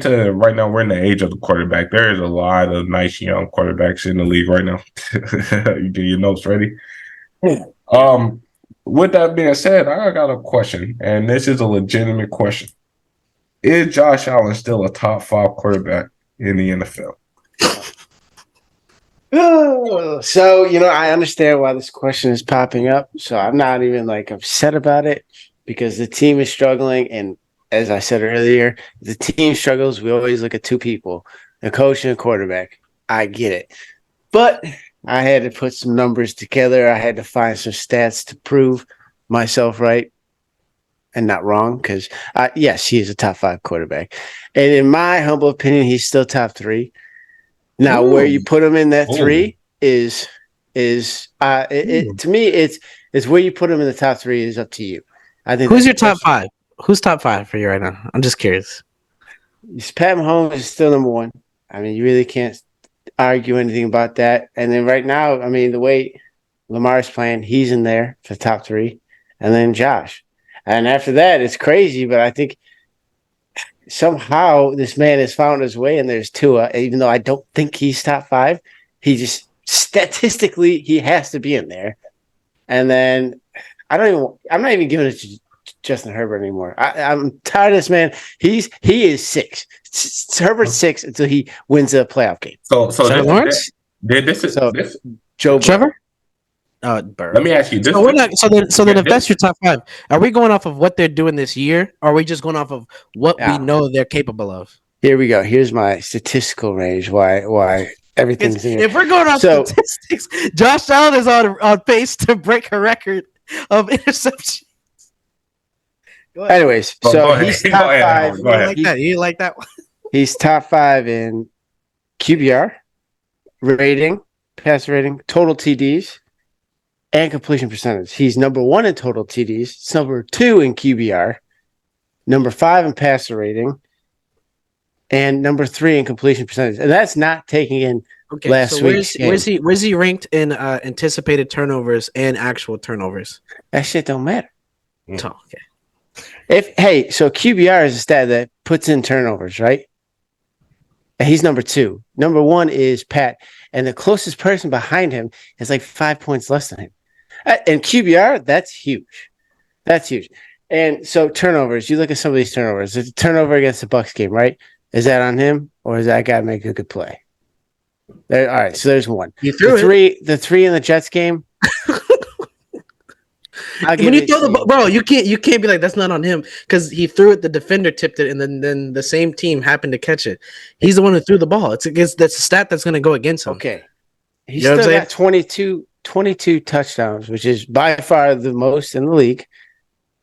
to right now, we're in the age of the quarterback. There is a lot of nice young quarterbacks in the league right now. You get your notes ready. Yeah. Um, with that being said, I got a question, and this is a legitimate question. Is Josh Allen still a top 5 quarterback in the NFL? So, I understand why this question is popping up. So I'm not even like upset about it because the team is struggling. And as I said earlier, the team struggles. We always look at two people, the coach and the quarterback. I get it. But I had to put some numbers together. I had to find some stats to prove myself right and not wrong because, yes, he is a top 5 quarterback. And in my humble opinion, he's still top 3. Now, where you put him in that 3 is to me it's where you put him in the top 3 is up to you. I think. Who's your top 5? Who's top 5 for you right now? I'm just curious. Pat Mahomes is still number 1. I mean, you really can't argue anything about that. And then right now, I mean, the way Lamar's playing, he's in there for the top 3, and then Josh. And after that, it's crazy, but I think somehow this man has found his way, and there's Tua. Even though I don't think he's top 5, he just statistically he has to be in there. And then I'm not even giving it to Justin Herbert anymore. I'm tired of this man. He is 6. Herbert's 6 until he wins a playoff game. So Lawrence? This is Joe Trevor. Burrow. Let me ask you this. So we're not. So then, if that's your top 5, are we going off of what they're doing this year, or are we just going off of what we know they're capable of? Here we go. Here's my statistical range. Why everything's in here. If we're going off statistics, Josh Allen is on pace to break a record of interceptions. Anyways, so he's top 5. You like that one? He's top 5 in QBR rating, pass rating, total TDs, and completion percentage. He's number 1 in total TDs. It's number 2 in QBR, number 5 in passer rating, and number 3 in completion percentage. And that's not taking in last week's game. Where's he ranked in anticipated turnovers and actual turnovers? That shit don't matter. Oh, okay. So QBR is a stat that puts in turnovers, right? And he's number 2. Number 1 is Pat, and the closest person behind him is like 5 points less than him. And QBR, that's huge. That's huge. And so turnovers, you look at some of these turnovers. It's a turnover against the Bucs game, right? Is that on him, or is that guy make a good play? There, all right, so there's 1. You threw the 3 in the Jets game. When you throw the bro, you can't be like that's not on him because he threw it. The defender tipped it, and then the same team happened to catch it. He's the one who threw the ball. That's a stat that's going to go against him. Okay, he's still got 22 touchdowns, which is by far the most in the league.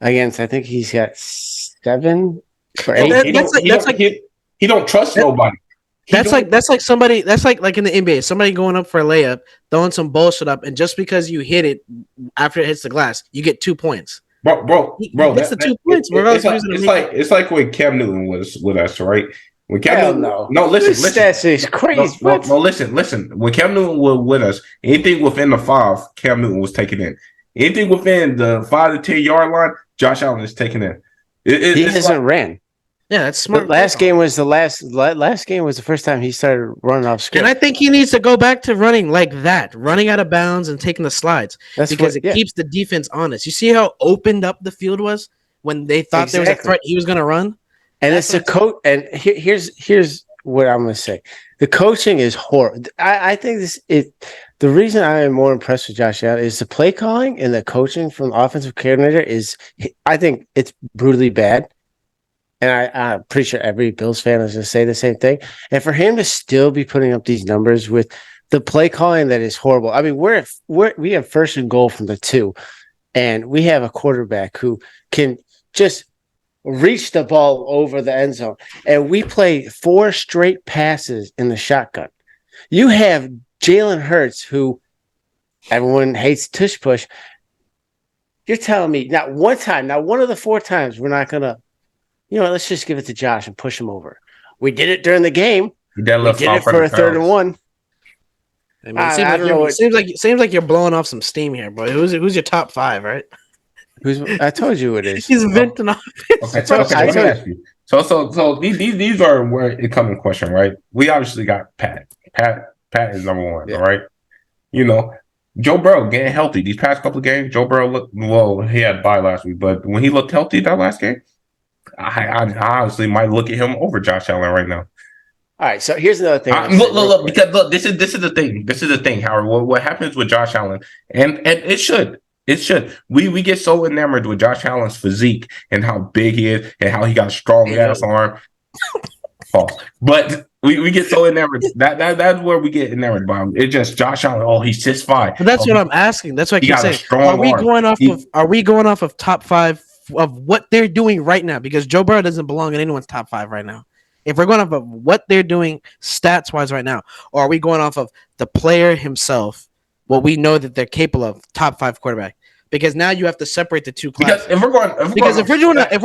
Against, I think he's got 7 or 8. He don't trust nobody. That's like somebody in the NBA, somebody going up for a layup, throwing some bullshit up, and just because you hit it after it hits the glass, you get 2 points. Bro, that's the 2 points. It's like when Cam Newton was with us, right? When Cam Newton, listen. That's is crazy. No, listen. When Cam Newton was with us, anything within the 5, Cam Newton was taking in. Anything within the 5 to 10 yard line, Josh Allen is taking in. He hasn't ran. Yeah, that's smart. The last game was the first time he started running off script. And I think he needs to go back to running like that, running out of bounds and taking the slides. Because it keeps the defense honest. You see how opened up the field was when they thought there was a threat he was going to run? And it's the coach. And here's what I'm going to say. The coaching is horrible. I think the reason I am more impressed with Josh Allen is the play calling and the coaching from the offensive coordinator is, I think it's brutally bad. And I'm pretty sure every Bills fan is going to say the same thing. And for him to still be putting up these numbers with the play calling that is horrible. I mean, we have 1st and goal from the 2, and we have a quarterback who can just reach the ball over the end zone. And we play 4 straight passes in the shotgun. You have Jalen Hurts, who everyone hates tush push. You're telling me not one of the 4 times we're not going to, let's just give it to Josh and push him over. We did it during the game. We did it for a 3rd and 1. I mean, it seems like you're blowing off some steam here, bro. Who's your top 5, right? I told you it is. He's venting off. Okay, let me ask you. So these are where it comes in question, right? We obviously got Pat. Pat is number one, Yeah. all right? You know, Joe Burrow getting healthy. These past couple of games, Joe Burrow looked well. He had a bye last week, but when he looked healthy that last game, I honestly might look at him over Josh Allen right now. All right, so here's another thing. Look, because look, this is the thing. This is the thing, Howard. What happens with Josh Allen, and it should. It should. We get so enamored with Josh Allen's physique and how big he is and how he got a strong ass arm. False. But we get so enamored. That's where we get enamored by him. It's just Josh Allen. Oh, he's 6'5". But that's what I'm asking. That's what I keep saying. Are we going off of top 5 of what they're doing right now? Because Joe Burrow doesn't belong in anyone's top 5 right now. If we're going off of what they're doing stats wise right now, or are we going off of the player himself, what we know that they're capable of, top 5 quarterback? Because now you have to separate the two classes. Because if we're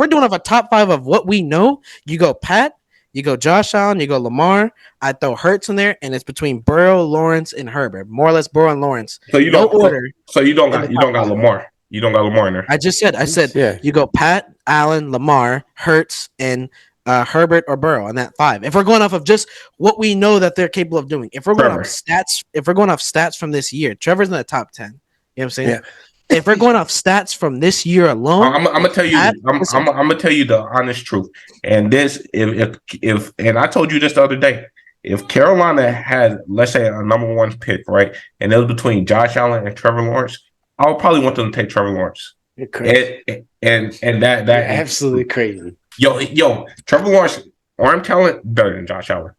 doing off a top 5 of what we know, you go Pat, you go Josh Allen, you go Lamar. I throw Hurts in there, and it's between Burrow, Lawrence, and Herbert. More or less, Burrow and Lawrence. So you don't order. So you don't got Lamar. You don't got Lamar in there. I said yeah. You go Pat, Allen, Lamar, Hurts, and Herbert or Burrow in that 5. If we're going off of just what we know that they're capable of doing, if we're going off stats from this year, Trevor's in the top 10. You know what I'm saying? Yeah. If we're going off stats from this year alone, I'm gonna tell you. I'm gonna tell you the honest truth. And this, if and I told you this the other day. If Carolina had, let's say, a number 1 pick, right, and it was between Josh Allen and Trevor Lawrence, I would probably want them to take Trevor Lawrence. You're crazy. And that You're absolutely crazy. Yo, Trevor Lawrence arm talent better than Josh Allen.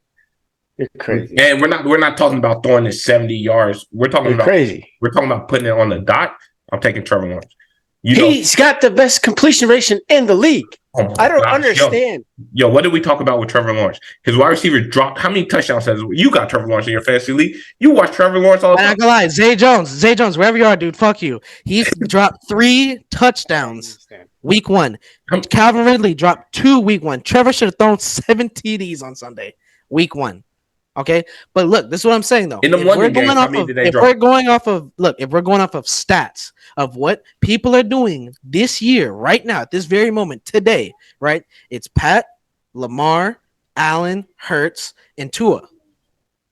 You're crazy. And we're not talking about throwing it 70 yards. We're talking about crazy. We're talking about putting it on the dot. I'm taking Trevor Lawrence. He's got the best completion ratio in the league. Oh I don't understand. Yo, what did we talk about with Trevor Lawrence? His wide receiver dropped. How many touchdowns has you got Trevor Lawrence in your fantasy league? You watch Trevor Lawrence all the time. I'm not gonna lie, Zay Jones, wherever you are, dude, fuck you. He dropped 3 touchdowns week 1. Calvin Ridley dropped 2 week 1. Trevor should have thrown 7 TDs on Sunday, week 1. Okay, but look, this is what I'm saying though. In the London game, how many did they drop? If we're going off of stats of what people are doing this year, right now, at this very moment, today, right? It's Pat, Lamar, Allen, Hurts, and Tua,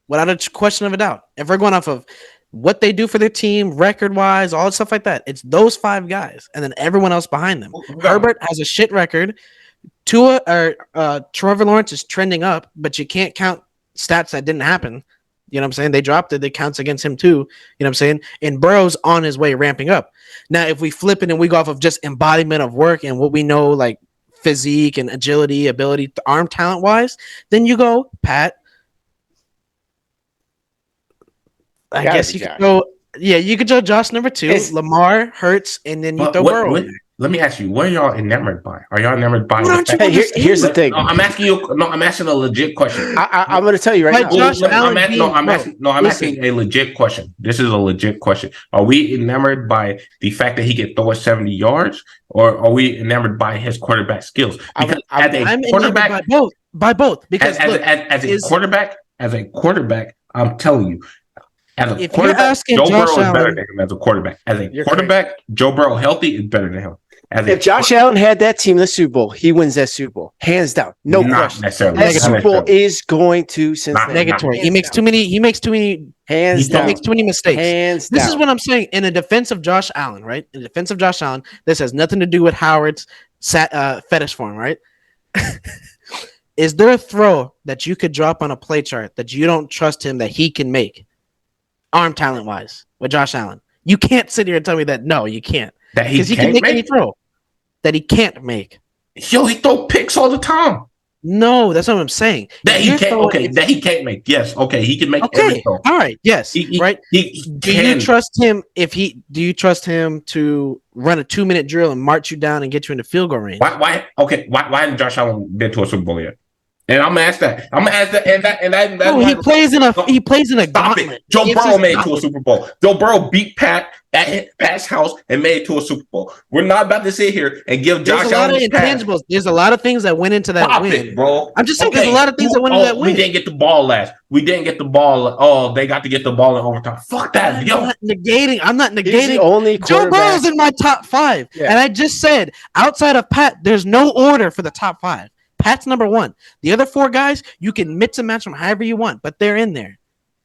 without a question of a doubt. If we're going off of what they do for their team, record-wise, all that stuff like that, it's those 5 guys, and then everyone else behind them. Herbert has a shit record. Tua or Trevor Lawrence is trending up, but you can't count stats that didn't happen. You know what I'm saying? They dropped it. It counts against him too. You know what I'm saying? And Burrow's on his way ramping up. Now, if we flip it and we go off of just embodiment of work and what we know, like physique and agility, ability, arm talent wise, then you go Pat. I guess you could go. Yeah, you could go Josh number 2, Lamar, Hurts, and then you throw Burrow. Let me ask you, what are y'all enamored by? Are y'all enamored by? Here's the thing. No, I'm asking a legit question. I'm going to tell you right now. I'm asking a legit question. This is a legit question. Are we enamored by the fact that he can throw it 70 yards, or are we enamored by his quarterback skills? Because I'm quarterback, by both. Because as a quarterback, I'm telling you. If you're asking Joe Josh Burrow is Allen, better than him as a quarterback. As a quarterback, crazy. Joe Burrow healthy is better than him. If Josh Allen had that team in the Super Bowl, he wins that Super Bowl, hands down, no question. That Super Bowl is going to Cincinnati. Negatory. He makes too many. Hands down. He makes too many mistakes. This is what I'm saying. In a defense of Josh Allen, right? In defense of Josh Allen, this has nothing to do with Howard's fetish for him, right? Is there a throw that you could drop on a play chart that you don't trust him that he can make, arm talent wise, with Josh Allen? You can't sit here and tell me that. No, you can't. That he can make any throw that he can't make. Yo, he throw picks all the time. No, that's what I'm saying. That he can't. That he can't make. Yes. Okay. He can make every throw. All right. Yes. Right. Do you trust him? Do you trust him to run a 2-minute drill and march you down and get you into field goal range? Why? Okay. Why hasn't Josh Allen been to a Super Bowl yet? And I'm gonna ask that. He plays in a gauntlet. Joe Burrow made it to a Super Bowl. Joe Burrow beat Pat at Pat's house and made it to a Super Bowl. We're not about to sit here and give Josh Allen intangibles. There's a lot of things that went into that win, bro. I'm just saying there's a lot of things that went into that win. We didn't get the ball last. We didn't get the ball. Oh, they got to get the ball in overtime. Fuck that. I'm not negating. Only Joe Burrow's in my top 5, and I just said outside of Pat, there's no order for the top 5. Pat's number one. The other four guys, you can mix and match them however you want, but they're in there.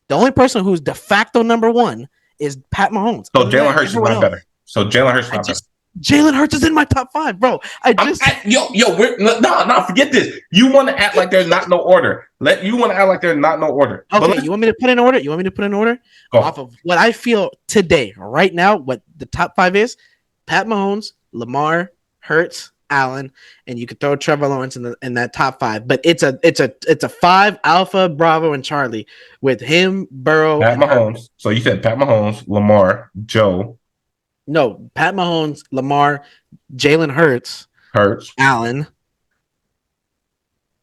The only person who's de facto number one is Pat Mahomes. So Jalen Hurts is not better. So Jalen Hurts is not better. Jalen Hurts is in my top 5, bro. Forget this. You want to act like there's not no order. You want to act like there's not no order. Okay, you want me to put in order? Go. Off of what I feel today, right now, what the top 5 is: Pat Mahomes, Lamar, Hurts, Allen, and you could throw Trevor Lawrence in that top 5. But it's a 5: Alpha, Bravo, and Charlie with him, Burrow, Pat and Mahomes. Herbert. So you said Pat Mahomes, Lamar, Joe. No, Pat Mahomes, Lamar, Jalen Hurts, Allen,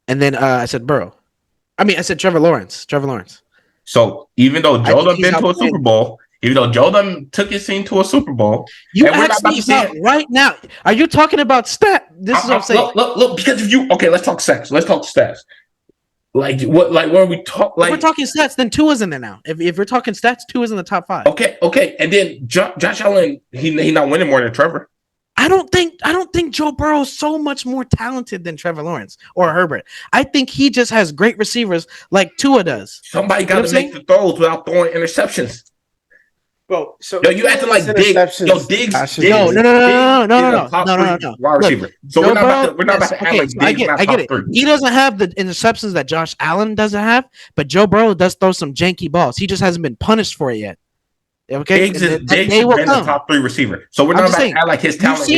and then I said Burrow. I said Trevor Lawrence. So even though Joe done been to a Super Bowl, even though Joe done took his team to a Super Bowl, you asked me about right now. Are you talking about stat? This is what I'm saying. Look, because let's talk stats. Let's talk stats. Like what? Like when we talk, like if we're talking stats, then Tua's in there now. If we're talking stats, Tua's in the top 5. Okay, and then Josh Allen, he not winning more than Trevor. I don't think Joe Burrow is so much more talented than Trevor Lawrence or Herbert. I think he just has great receivers like Tua does. Somebody got to make the throws without throwing interceptions. Bro, so you acting like Diggs. Diggs. No. Wide receiver. So we're not about to act like Diggs. I get it. He doesn't have the interceptions that Josh Allen doesn't have, but Joe Burrow does throw some janky balls. He just hasn't been punished for it yet. Okay, Diggs has been the top 3 receiver. So we're not about to act like his talent.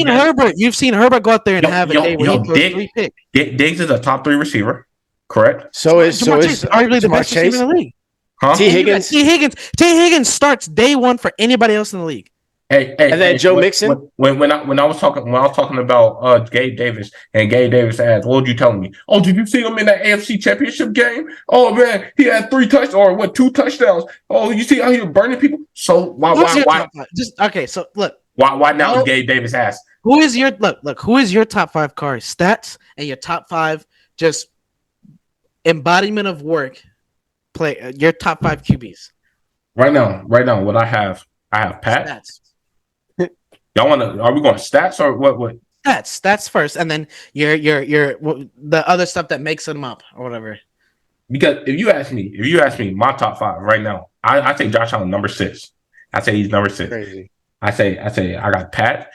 You've seen Herbert go out there and have a day where he throws 3 picks. Diggs is a top 3 receiver, correct? So is arguably the best receiver in the league. Huh? T. Higgins starts day 1 for anybody else in the league. And then Joe Mixon. When I was talking about Gabe Davis, and Gabe Davis asked, "What were you telling me? Oh, did you see him in that AFC Championship game? Oh man, he had 2 touchdowns. Oh, you see how he was burning people? So why? So look. Why now is Gabe Davis asked? Who is your Who is your top 5 car stats and your top 5 just embodiment of work? Play your top 5 QBs. Right now, what I have Pat. Stats. Y'all are we going stats or what? Stats first, and then your the other stuff that makes them up or whatever. Because if you ask me my top 5 right now, I take Josh Allen number 6. I say he's number 6. Crazy. I say I got Pat.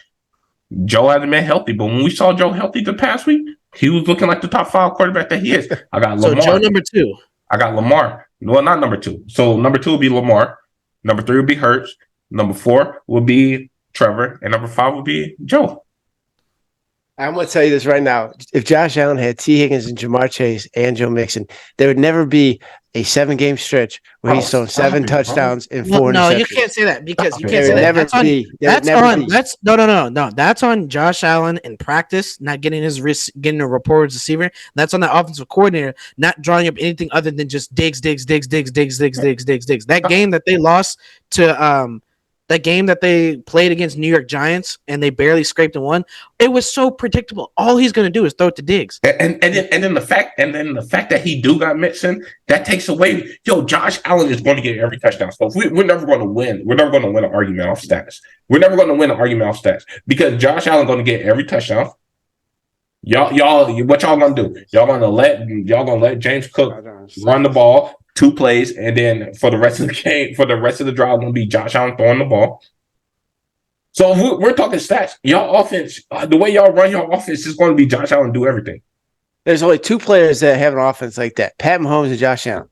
Joe hasn't been healthy, but when we saw Joe healthy the past week, he was looking like the top 5 quarterback that he is. I got Lamar. So Joe number 2. I got Lamar. Well, not number 2. So number 2 will be Lamar. Number 3 will be Hurts. Number 4 will be Trevor. And number 5 will be Joe. I'm going to tell you this right now. If Josh Allen had T. Higgins and Jamar Chase and Joe Mixon, there would never be a 7-game stretch where he's thrown 7 touchdowns and 4 interceptions. No, you can't say that because you can't say that. That's on Josh Allen in practice, not getting getting a rapport with receiver. That's on the offensive coordinator, not drawing up anything other than just Diggs. That game that they lost to that game that they played against New York Giants and they barely scraped and won, it was so predictable. All he's going to do is throw it to Diggs. And then the fact that he do got Mixon, that takes away. Josh Allen is going to get every touchdown. So we're never going to win. We're never going to win an argument off stats. We're never going to win an argument off stats because Josh Allen going to get every touchdown. Y'all, what y'all gonna do? Y'all gonna let James Cook run the ball 2 plays, and then for the rest of the game, for the rest of the drive, gonna be Josh Allen throwing the ball. So we're talking stats. Y'all offense, the way y'all run your offense is going to be Josh Allen do everything. There's only 2 players that have an offense like that: Pat Mahomes and Josh Allen.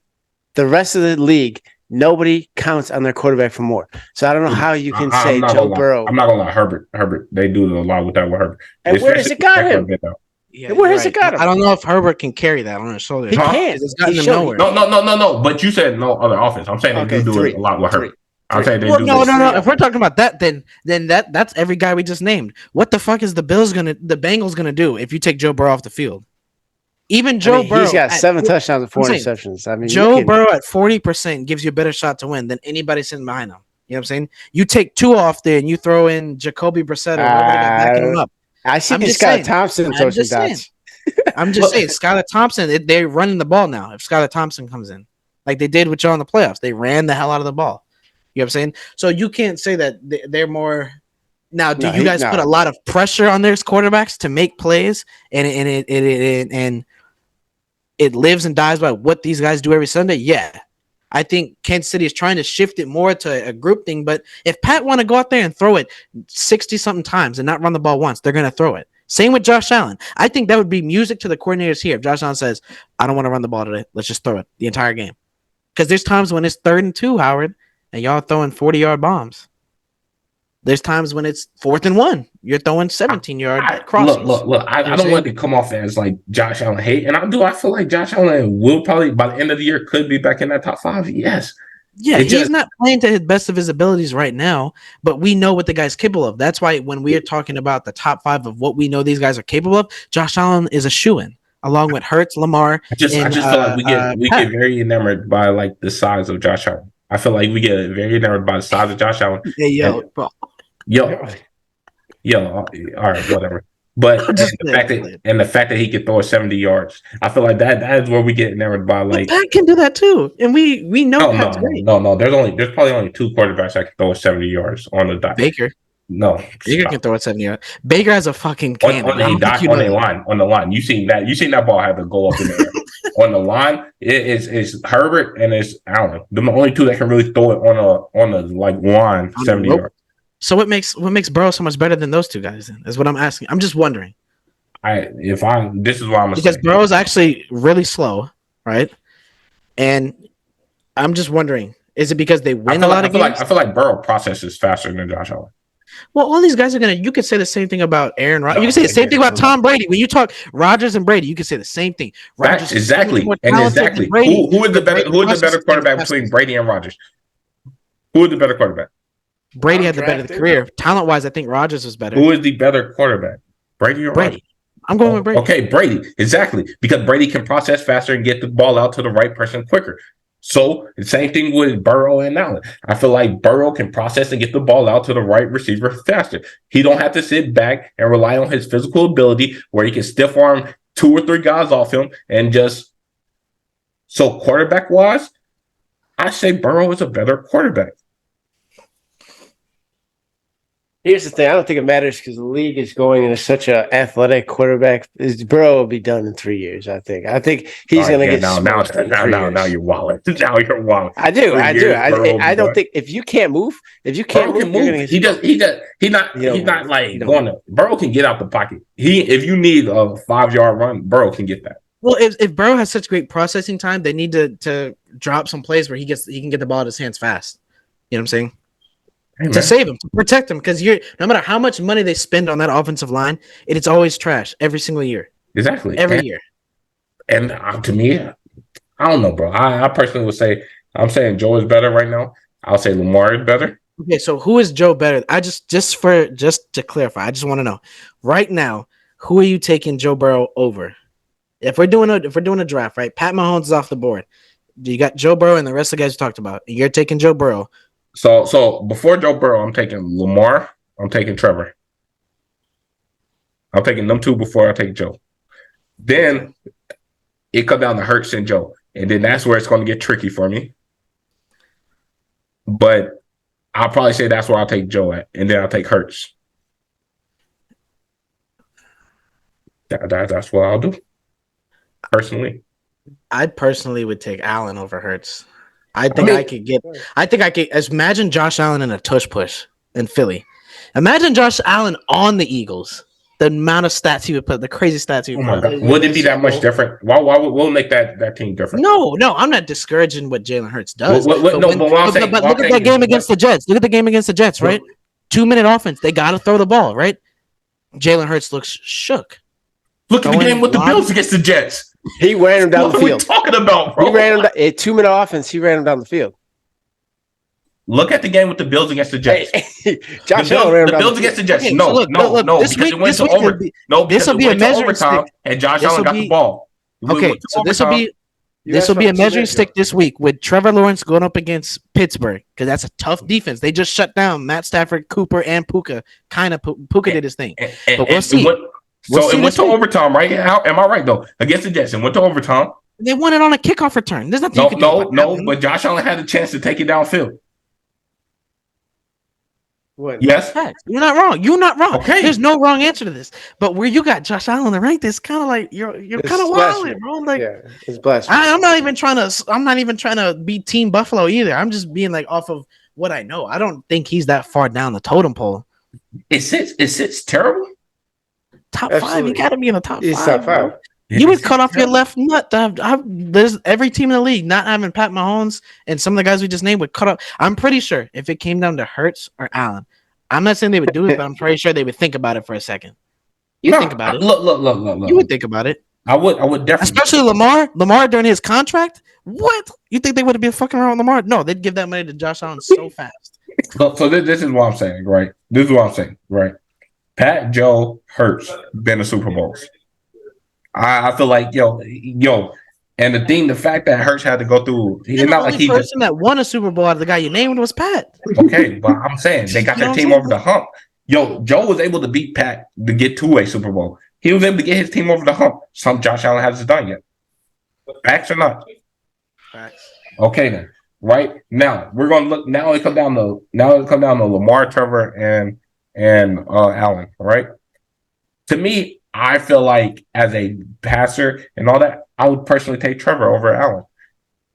The rest of the league, nobody counts on their quarterback for more. So I don't know how you can say Joe Burrow. I'm not gonna lie, Herbert. They do a lot with that with Herbert. And where has it got him? Yeah, where has it got him? I don't know if Herbert can carry that on his shoulders. He can't. It's gotten him nowhere. No. But you said no other offense. I'm saying they do it a lot with Herbert. I'm saying they do. No. If we're talking about that, then that's every guy we just named. What the fuck is the Bengals gonna do if you take Joe Burrow off the field? Even Joe Burrow, he's got 7 touchdowns and 4 interceptions. I mean, Joe Burrow at 40% gives you a better shot to win than anybody sitting behind him. You know what I'm saying? You take 2 off there and you throw in Jacoby Brissett or nobody backing him up. I see Skylar Thompson throw some dots. I'm just saying, Skylar Thompson, they're running the ball now. If Skylar Thompson comes in, like they did with y'all in the playoffs, they ran the hell out of the ball. You know what I'm saying? So you can't say that they're more. Now, you guys put a lot of pressure on their quarterbacks to make plays, and it lives and dies by what these guys do every Sunday, yeah. I think Kansas City is trying to shift it more to a group thing. But if Pat want to go out there and throw it 60-something times and not run the ball once, they're going to throw it. Same with Josh Allen. I think that would be music to the coordinators here. If Josh Allen says, I don't want to run the ball today, let's just throw it the entire game. Because there's times when it's 3rd and 2, Howard, and y'all throwing 40-yard bombs. There's times when it's 4th and 1. You're throwing 17-yard crosses. Look. I don't want to come off as like Josh Allen hate, and I feel like Josh Allen will probably by the end of the year could be back in that top 5. Yes. Yeah, he's not playing to his best of his abilities right now, but we know what the guy's capable of. That's why when we are talking about the top 5 of what we know these guys are capable of, Josh Allen is a shoo-in, along with Hurts, Lamar. I just feel like we get very enamored by like the size of Josh Allen. I feel like we get very enamored by the size of Josh Allen. Hey, bro. Yo, all right, whatever. But the fact that he can throw 70 yards, I feel like that is where we get enamored by. Like Pat can do that too, and we know Pat's great. No. There's probably only 2 quarterbacks that can throw 70 yards on the dot. Baker. No, Baker can throw it 70 yards. Baker has a fucking cannon. On the line. You seen that ball had to go up in the air. On the line, it's Herbert and it's Allen. They're the only 2 that can really throw it on a like line 70 yards. So what makes Burrow so much better than those 2 guys? Then is what I'm asking. I'm just wondering. This is what I'm because saying. Burrow's actually really slow, right? And I'm just wondering, is it because they win a lot of games? I feel like Burrow processes faster than Josh Allen. Well, all these guys are you could say the same thing about Aaron Rodgers. You can say the same thing about Tom Brady. When you talk Rodgers and Brady, you can say the same thing. Rodgers exactly. Who is the better quarterback between Brady and Rodgers? Who is the better quarterback? Brady had the better career. Talent-wise, I think Rodgers was better. Who is the better quarterback? Brady or Rodgers? I'm going with Brady. Okay, Brady. Exactly. Because Brady can process faster and get the ball out to the right person quicker. So the same thing with Burrow and Allen. I feel like Burrow can process and get the ball out to the right receiver faster. He don't have to sit back and rely on his physical ability where he can stiff arm 2 or 3 guys off him and just. So quarterback wise, I say Burrow is a better quarterback. Here's the thing. I don't think it matters because the league is going into such an athletic quarterback. Burrow will be done in 3 years, I think. I think he's going to get now you're walling. Now you're walling. I do. I don't think if you can't move, He's not like going to. Burrow can get out the pocket. If you need a 5-yard run, Burrow can get that. Well, if Burrow has such great processing time, they need to drop some plays where he can get the ball in his hands fast. You know what I'm saying? Hey, to save him, to protect him, because no matter how much money they spend on that offensive line, it's always trash every single year. Exactly. Every year. And to me, I don't know, bro. I personally would say I'm saying Joe is better right now. I'll say Lamar is better. Okay, so who is Joe better? Just to clarify, I just want to know right now, who are you taking Joe Burrow over? If we're doing a draft, right? Pat Mahomes is off the board. You got Joe Burrow and the rest of the guys we talked about. You're taking Joe Burrow. So before Joe Burrow, I'm taking Lamar. I'm taking Trevor. I'm taking them 2 before I take Joe. Then it comes down to Hurts and Joe. And then that's where it's going to get tricky for me. But I'll probably say that's where I'll take Joe at. And then I'll take Hurts. That's what I'll do. Personally. I personally would take Allen over Hurts. I think I could imagine Josh Allen in a tush push in Philly. Imagine Josh Allen on the Eagles. The amount of stats he would put, the crazy stats he would put. Would it be that much different? Why we'll make that team different? No, I'm not discouraging what Jalen Hurts does. But look at that game against the Jets. Look at the game against the Jets, right? 2-minute offense. They got to throw the ball, right? Jalen Hurts looks shook. Look at the game with the Bills against the Jets. He ran him down the field. What are we talking about, bro? He ran him down, a 2-minute offense. He ran him down the field. Look at the game with the Bills against the Jets. Josh Allen ran him down the Bills against the Jets. Okay, No, this because it went to overtime. This will be a measuring stick. And Josh Allen got the ball. Okay, so this will be a measuring stick this week with Trevor Lawrence going up against Pittsburgh because that's a tough defense. They just shut down Matt Stafford, Cooper, and Puka. Puka did his thing, but we'll see. So it went to overtime, right? Am I right though? Against the Jets, it went to overtime. They won it on a kickoff return. There's nothing you can do. No. But Josh Allen had a chance to take it downfield. What? Yes. Facts. You're not wrong. You're not wrong. Okay. There's no wrong answer to this. But where you got Josh Allen ranked, it's kind of like you're It's kind of blasphemy. wilding, bro. Like Yeah, it's blasphemy. I'm not even trying to be Team Buffalo either. I'm just being like off of what I know. I don't think he's that far down the totem pole. It sits terrible. Top 5, Absolutely. you got to be in the top He's 5. top bro. 5. You would cut off your left nut. There's every team in the league not having Pat Mahomes and some of the guys we just named would cut off. I'm pretty sure if it came down to Hurts or Allen, I'm not saying they would do it, but I'm pretty sure they would think about it for a second. Think about it. Look. You would think about it. I would definitely. Especially Lamar. Lamar during his contract. What? You think they would have been fucking around with Lamar? No, they'd give that money to Josh Allen so fast. So this is what I'm saying, right? This is what I'm saying, right? Pat, Joe, Hurts been to Super Bowls. I feel like yo, and the fact that Hurts had to go through, The only person that won a Super Bowl out of the guy you named was Pat. Okay, but I'm saying they got their team over the hump. Yo, Joe was able to beat Pat to get to a Super Bowl. He was able to get his team over the hump. Some Josh Allen hasn't done yet. Facts or not? Facts. Okay then. Right now we're gonna look. Now it come down to Lamar, Trevor, and Allen. Right. To me, I feel like as a passer and all that, I would personally take Trevor over Allen.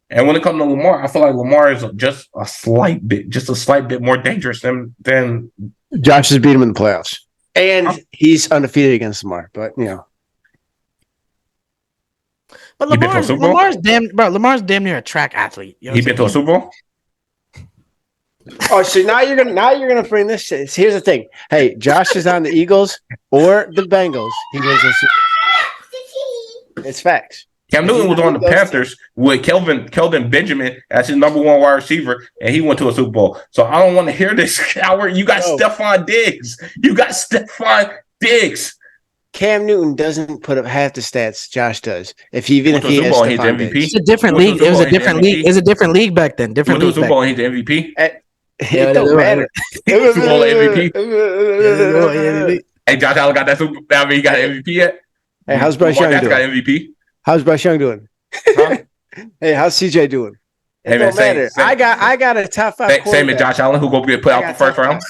And when it comes to Lamar, I feel like Lamar is just a slight bit more dangerous than Josh has beat him in the playoffs, and he's undefeated against Lamar. But But Lamar's damn near a track athlete. He been to a Super Bowl. oh, so now you're gonna bring this shit. Here's the thing. Hey, Josh is on the Eagles or the Bengals. He wins the Super Bowl. It's facts. Cam Newton was on the Panthers with Kelvin Benjamin as his number 1 wide receiver, and he went to a Super Bowl. So I don't want to hear this. Howard, you got Stephon Diggs. Cam Newton doesn't put up half the stats Josh does. If he has MVP. Diggs. It's a different league. It was a different league. It was a different league back then. Different league. Super Bowl, he's the MVP. It don't matter. Super Bowl MVP. Hey, Josh Allen got that Super Bowl. I mean, he got MVP yet. Hey, how's Bryce Young doing? Got MVP. How's Bryce Young doing? Huh? Hey, how's CJ doing? It Hey, man, don't matter. I got a top 5 Same as Josh Allen, who go get put out the first round.